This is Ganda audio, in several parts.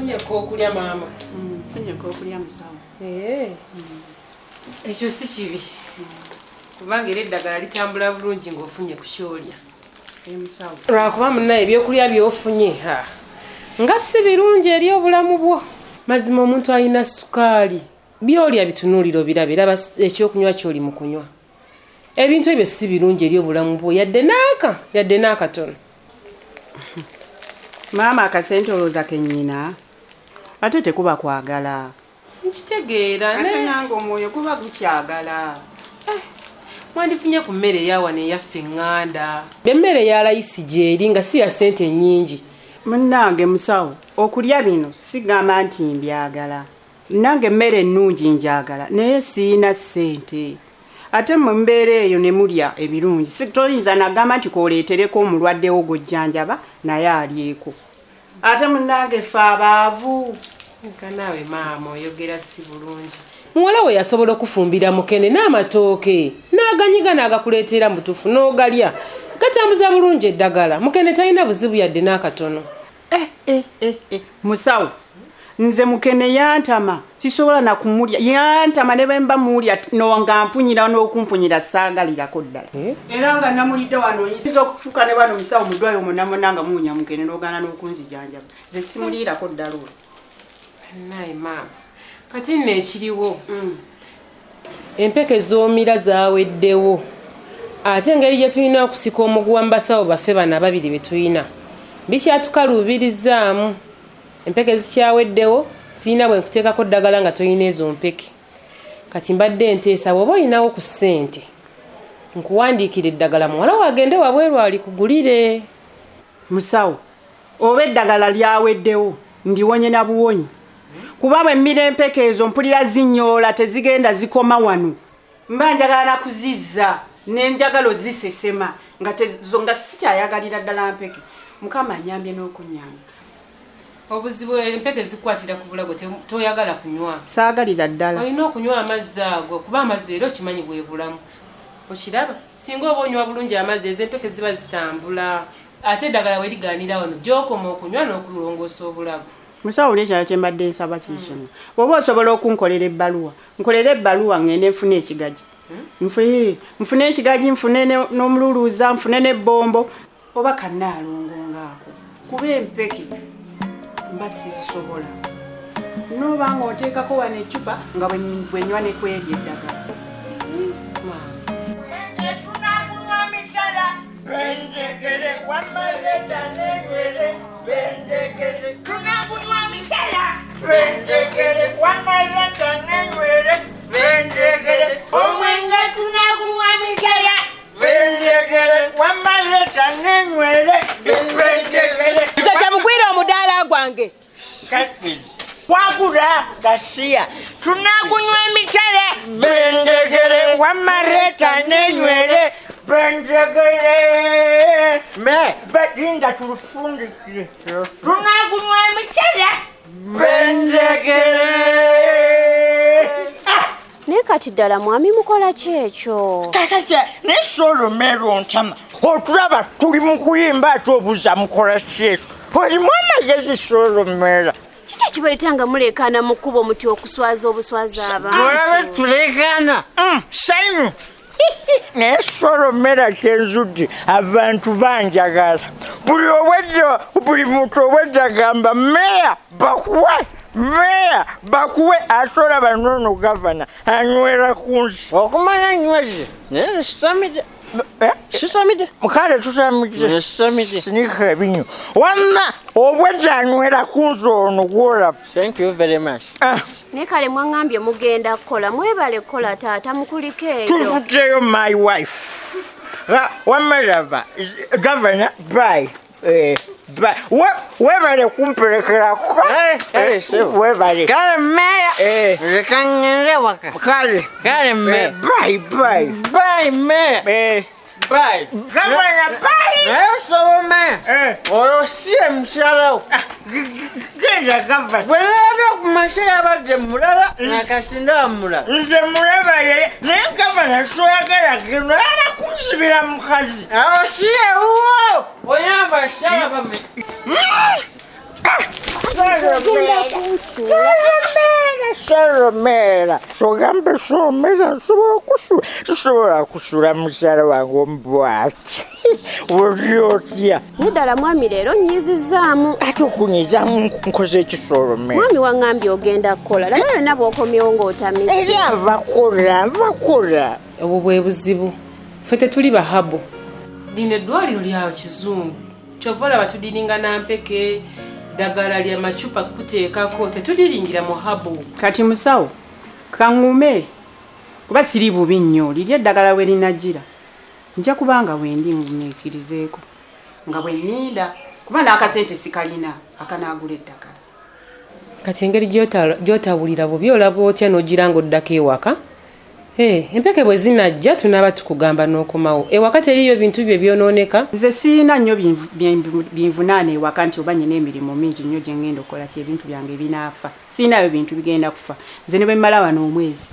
Funye ko kulya mama. Funye ko kulya musawo. Ekyo si kibi. Kubanga eddagala litambula bulungi ng'ofunye ku kyolya. Musawo. Lwakuba munnaye ebyokulya by'ofunye nga si birungi eri obulamu bwo. Mazima omuntu alina sukaali. Byolya bitunuuliro birabe era ekyokunywa ky'oli mu kunywa. Ebintu ebyo si birungi eri obulamu bwo yadde n'akatono. Maama akasente olowooza kennyina ate tekuba kwagala. Nkitegeera ate nange omwoyo guba gukyagala. Mwandifunye ku mmere eyawa neyaffe eŋŋanda. Emmere ya layisi gy'eri nga si ya ssente nnyingi. Munnange musawo okulya bino sigamba nti mbyagala. Nange emmere ennungi njagala naye siina ssente. Ate mu mbeera eyo ne mulya ebirungi toyinza nagamba nti kooleetereko omulwaddewo gojjanjaba naye alyeko. Ate munnange ffe abaavu. Nga naawe maama oyogera si bulungi. Muwala we yasobola okufumbira mukene n'amatooke n'aganyiga n'agakuleetera mutufu n'ogalya gatambuza bulungi eddagala. Mukene talina buzibu yadde n'akatono. Musawo nze mukene yantama sisobola na kumulya yantama ne bemba mulya nga mpunyira n'okumpunyira saagalirako ddala. Era nga namulidde wano oyinza okutuuka ne bano musawo mudwayo munamunanga munya mukene n'ogaana n'okunzijanjaba. Nze simuliirako ddala olwo. Naye maama kati nno ekiriwo empeke zoomira zaaweddewo ate engeri gye tulina okusika omuguwa mu basawo baffe bano ababiri be tulina bikyatukaluubirizaamu. Empeke zikyaweddewo sirina bwe nkuteekako ddagala nga tolina ezo mpeke. Kati mbadde nteesa bw'oba olinawo ku ssente nkuwandiikira eddagala muwala wagende wabweru alikugulire. Musawo oba eddagala lyaweddewo ndiwonye na buwonyi. Kuba bwe mmira empeke ezo mpulira zinyoola tezigenda zikoma wano. Mba njagala na kuzizza n'enjagalo zisesema nga sikyayagalira ddala mpeke. Mukama anyambye n'okunyamba. Obuzibu empeke zikwatira ku bulago toyagala kunywa. Saagalira ddala. Olina okunywa amazzi ago kuba amazzi era okimanyi bwe bulamu. Okiraba singa oba onywa bulungi amazzi ezo empeke ziba zitambula. Ate eddagala we ligaanira wano gy'okoma okunywa n'okulongoosa obulago. Musawo n'ekyalo kye mbadde nsaba kiikino. Bw'oba osobola okunkolera ebbaluwa nkolera ebbaluwa ngende nfune ekigaji. Nfune ekigaji nfune n'omululuuza nfune n'ebbombo oba kannaalongo ngaako. Kuba empeke mba sizisobola. N'oba ng'oteekako wano eccupa nga bwenywa ne kwegya eddagala. Bendekere wamaleta negwere bendekere tunakunywa misala bendekere wamaleta negwere bendekere omwenge tunakunywa misala bendekere wamaleta negwere bendekere Nze mugwira omudaala gwange kwagula gasiya tunakunywa misala bendekere wamaleta negwere bendegere me bedinda tulufundikire tunakunywa emikyala bendegere naye kati ddala mwami mukola ki ekyo kakatya nesolomero ntama otulaba tuli mu kuyimba ate obuuza mukola ki ekyo olimu amagezi solomera kiki ekibaletera nga mulekaana mu kkubo muti okuswaza obuswaza abantu olabe tulekaana sanyu nesolomera kyenzudde abantu banjagala buli obwedda buli muntu obwedda gamba meya bakuwe asola banono gavana anywera ku nsi okumanya nyweze naye sitamide mukale tutamide sinika ebinyo wamma obwedda anywera ku nsi ono gwolaba. Thank you very much. naye kale mwaŋŋambye mugenda kukola mwebale kukola taata mukuliko eyo tuvuddeyo my wife wamalaba governor bye webale kumperekerako webale kale meya leka ngende waka kale meya bye meya bye governor bye naye osoba meya oyo si emukyala wo genda governor bwelabye okumasha yabadde mulala nakasinda mulala nze mulaba naye governor soyagala geno era kunsibira mukazi awo si ewuwo olina abashala bame Soromera sogambe soromera sobola kusula mukyala wange omubwati wolyotya Muddala mwami leero nnyizizaamu ate okunyizaamu nkoze ekisoromera mwami waŋŋambye ogenda kukola lala yonna bw'okomyewo ng'otamize eri nvakola obwo bwe buzibu ffe tetuli bahabo lino eddwaliro lyawo kizungu kyova olaba tudiringa nampeke ddagala lya macupa kuteekako tetudiringira mu habo kati musawo kaŋŋume kuba siri bubi nnyo liri eddagala we linajjira nja kubanga wendi ngumiikirizeeko nga bwe nninda kuba n'akasente sikalina akanaagula eddagala kati engeri gy'otawulira bubi olaba otya n'ogira ng'oddako ewaka empeke bwe zinajja tunaaba tukugamba n'okomawo ewaka teriyo bintu bye byonooneka nze siina nnyo binvunaana ewaka nti oba nyina emirimu mingi nnyo gye ngenda okukola ki ebintu byange binaafa siinayo bintu bigenda kufa nze ne bwe mmala wano omwezi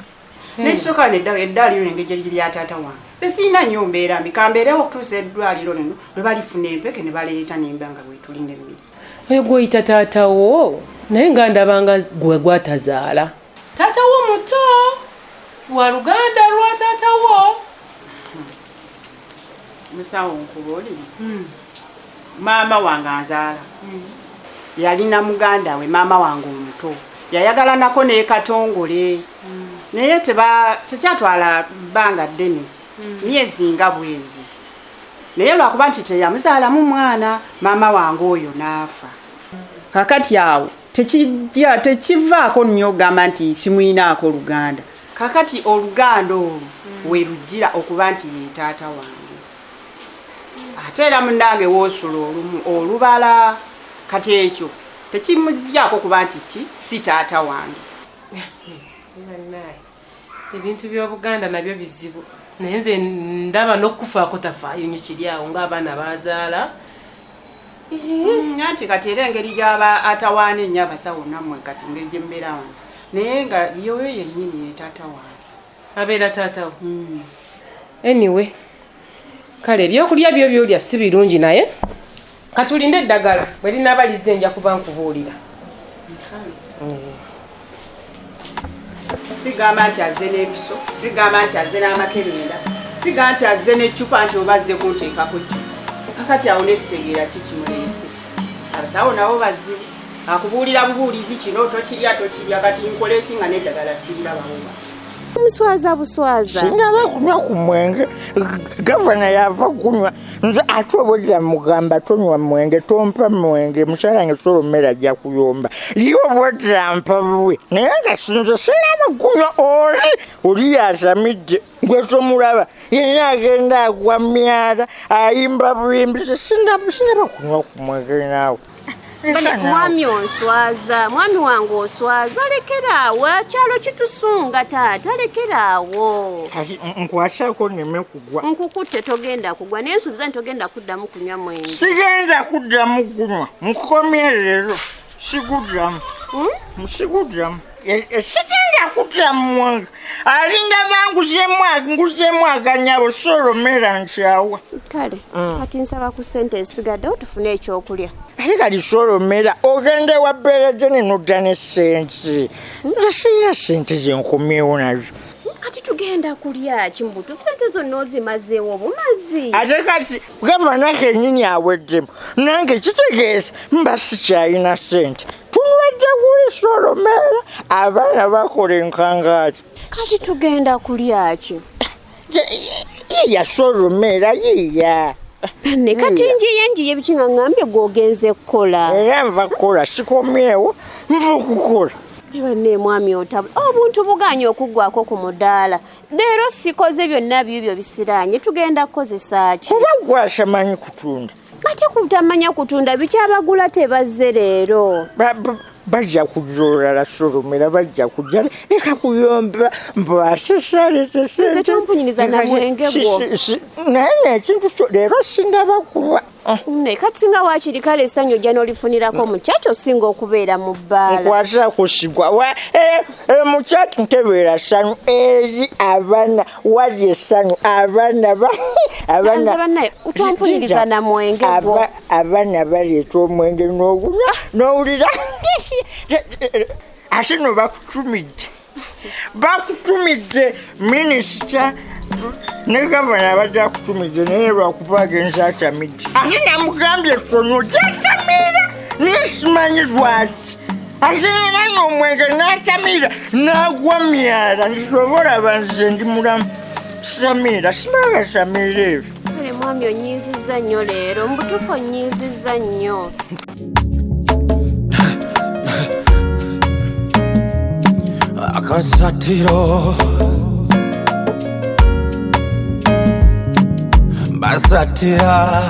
nekisooka eddwaliro engeri gye lya taata wange nze siina nnyo mbeera mbi kambeerewo okutuusa eddwaliro lino lwe balifuna empeke ne baleeta nemba nga bwetulina emmere oyo gw'oyita taatawo naye nga ndabanga gwe gwatazaala taatawo muto wa Luganda lwa taatawo musawo nkubuulire maama wange anzaala yalina muganda we maama wange omuto yayagalanako n'ekatongole naye tekyatwala bbanga ddene myezi nga bwezi naye lwakuba nti teyamuzaalamu mwana maama wange oyo n'afa kakati awo tekivaako nnyo ogamba nti simuyinaako Luganda kakati Oluganda olwo we lujjira okuba nti ye taata wange ate era munnange woosula olumu olubala kati ekyo tekimuggyako kuba nti si taata wange ebintu by'Obuganda nabyo bizibu naye nze ndaba n'okufaako tafaayo nnyo kiri awo ng'abaana bazaala nti kati era engeri gy'aba atawaana ennyo abasawo nammwe kati engeri gye mbeera wano naye nga yoyo yennyini ye taata wange abeera taatawo anyway kale ebyokulya byo byolya si birungi naye katulinde eddagala bwe linaaba lizze nja kuba nkubuulira sigamba nti azze n'episo sigamba nti azze n'amakerenda sigamba nti azze n'eccupa nti oba azze kunteekako ki kakati awo nesitegeera kikimuleese abasawo nabo bazibu akubuulira bubuulizi kino tokirya kati nkole ki nga n'eddagala sirirabawoba muswaza buswaza sinaba kunywa ku mwenge gavana yava kunywa nze ate obulira mugamba tonywa mwenge tompa mwenge mukyala wange Soromera ajja kuyomba liwo bwotampa bwe naye nga sinze sinaba kunywa oli yasamidde gwesomulaba yenna agenda agwa myala ayimba buyimbi sinaba kunywa ku mwenge naawe mwami onswaza mwami wange oswaza lekeraawo kyalo kitusunga taata lekeraawo nkwasako neme kugwa nkukutte togenda kugwa naye nsuubiza nti togenda kuddamu kunywa mwenge sigenda kuddamu kunywa nkukomye leero siguddamu siguddamu sigenda kuddamu mwange alinda banguzeemu aganyabo Soromera nkyawa kale kati nsaba ku ssente esigaddewo tufune ekyokulya ate kali Soromera ogende wa beredeni nodda ne ssente nze sirina ssente zenkomyewo nazo kati tugenda kulya kimbuto ssente zonna ozimazeewo bumazi ate kati gavana kennyini aweddemu nange kitegeeza mba sikyalina ssente tunwadde kuli Soromera abaana bakola enkangaati kati tugenda kulya ki ya Soromera yiya ne kati njiye ebikinga ngambye gwogenze kukola era nva kukola sikomyewo nva okukola banne mwami otabula obuntu buganye okuggwako ku mudaala leero sikoze byonna bibyo bisiraanye tugenda kukozesa ki kuba gwashamanyi kutunda ate kutamanya kutunda bikyabagula tebazze leero bajja kujja olala Soromera bajja kujja leka kuyomba mbwasesaleete nze tompunyiriza na mwenge gwo naye nekintu leero singaba kunywa ne kati singa waakiri kale essanyu ojja n'olifunirako mukyaki osinga okubeera mu bbaala nkwata kusigwa mukyaki ntebeera ssanyu eri abaana wali essanyu abaana bannaye utompunyiriza na mwenge gwo abaana baleeta omwenge n'ogunywa n'owulira ate no bakutumidde minisita ne gavana bajja kutumidde naye lwakuba agenza atamidde ate namugambye tono gyatamira nesimanyi lwaki ate nanga omwenge natamira nagwa myala ntisobola banze ndi mulamu samira simaga samira ebyo kale mwami onyiizizza nnyo leero mbutuufu onyiizizza nnyo AKASATTIRO basatira